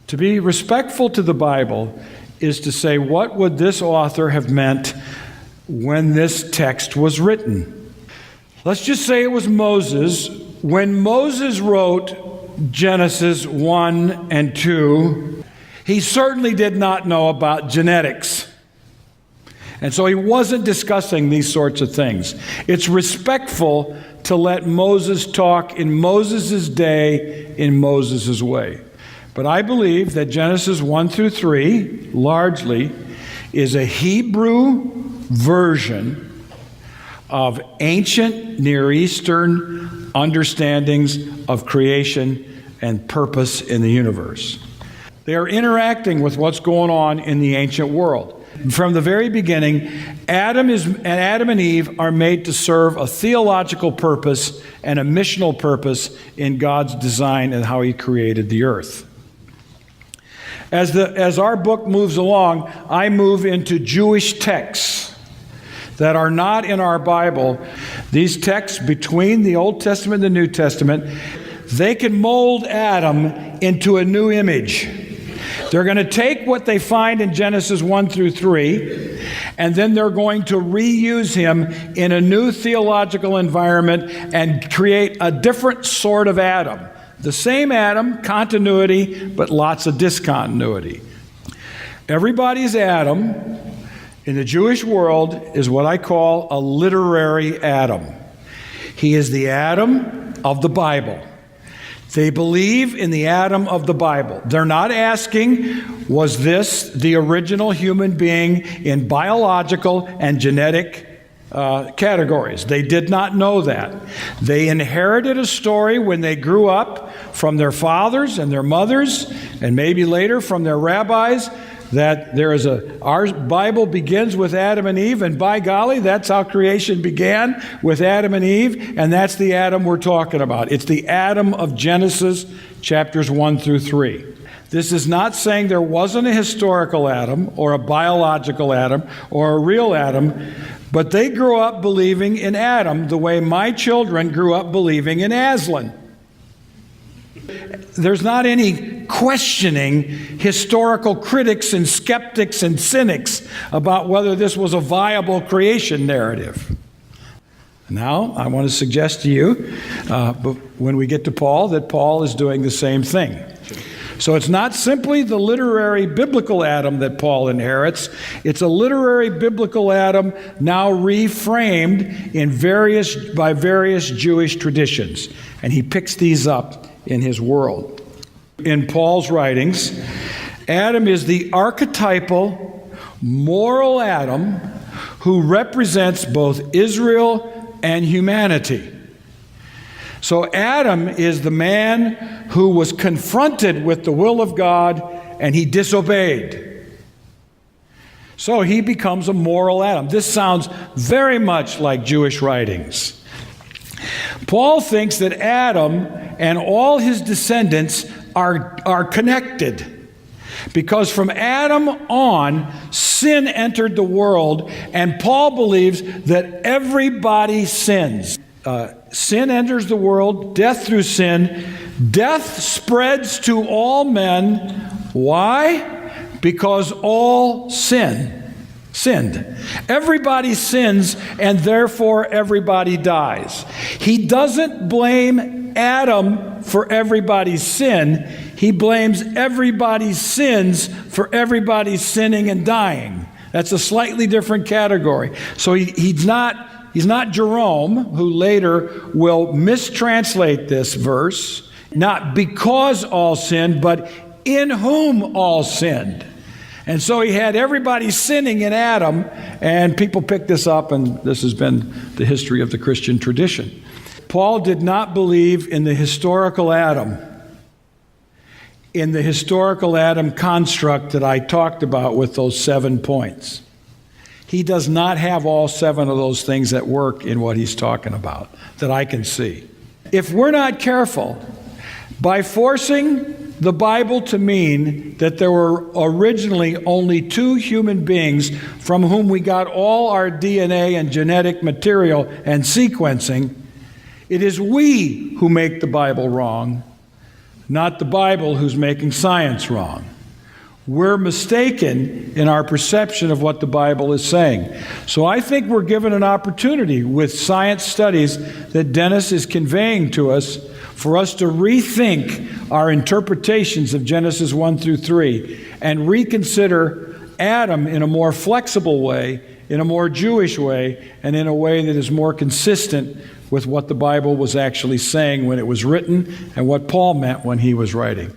To be respectful to the Bible is to say, what would this author have meant when this text was written? Let's just say it was Moses. When Moses wrote Genesis 1 and 2, he certainly did not know about genetics. And so he wasn't discussing these sorts of things. It's respectful to let Moses talk in Moses' day, in Moses' way. But I believe that Genesis 1 through 3, largely, is a Hebrew version of ancient Near Eastern understandings of creation and purpose in the universe. They are interacting with what's going on in the ancient world. From the very beginning, Adam and Eve are made to serve a theological purpose and a missional purpose in God's design and how He created the earth. As our book moves along, I move into Jewish texts that are not in our Bible. These texts between the Old Testament and the New Testament, they can mold Adam into a new image. They're going to take what they find in Genesis 1 through 3, and then they're going to reuse him in a new theological environment and create a different sort of Adam. The same Adam, continuity, but lots of discontinuity. Everybody's Adam in the Jewish world is what I call a literary Adam. He is the Adam of the Bible. They believe in the Adam of the Bible. They're not asking, was this the original human being in biological and genetic categories? They did not know that. They inherited a story when they grew up from their fathers and their mothers, and maybe later from their rabbis, that our Bible begins with Adam and Eve, and by golly, that's how creation began, with Adam and Eve, and that's the Adam we're talking about. It's the Adam of Genesis chapters 1 through 3. This is not saying there wasn't a historical Adam or a biological Adam or a real Adam, but they grew up believing in Adam the way my children grew up believing in Aslan. There's not any questioning historical critics and skeptics and cynics about whether this was a viable creation narrative. Now, I want to suggest to you, when we get to Paul, that Paul is doing the same thing. So it's not simply the literary biblical Adam that Paul inherits. It's a literary biblical Adam now reframed by various Jewish traditions. And he picks these up in his world. In Paul's writings, Adam is the archetypal, moral Adam who represents both Israel and humanity. So Adam is the man who was confronted with the will of God and he disobeyed. So he becomes a moral Adam. This sounds very much like Jewish writings. Paul thinks that Adam and all his descendants are connected, because from Adam on, sin entered the world, and Paul believes that everybody sins. Sin enters the world, death through sin. Death spreads to all men. Why? Because all sinned. Everybody sins, and therefore everybody dies. He doesn't blame Adam for everybody's sin. He blames everybody's sins for everybody's sinning and dying. That's a slightly different category. So he's not Jerome, who later will mistranslate this verse, not because all sinned, but in whom all sinned. And so he had everybody sinning in Adam, and people picked this up, and this has been the history of the Christian tradition. Paul did not believe in the historical Adam, in the historical Adam construct that I talked about with those 7 points. He does not have all 7 of those things at work in what he's talking about that I can see. If we're not careful, by forcing the Bible to mean that there were originally only 2 human beings from whom we got all our DNA and genetic material and sequencing, it is we who make the Bible wrong, not the Bible who's making science wrong. We're mistaken in our perception of what the Bible is saying. So I think we're given an opportunity with science studies that Dennis is conveying to us for us to rethink our interpretations of Genesis 1 through 3 and reconsider Adam in a more flexible way, in a more Jewish way, and in a way that is more consistent with what the Bible was actually saying when it was written and what Paul meant when he was writing.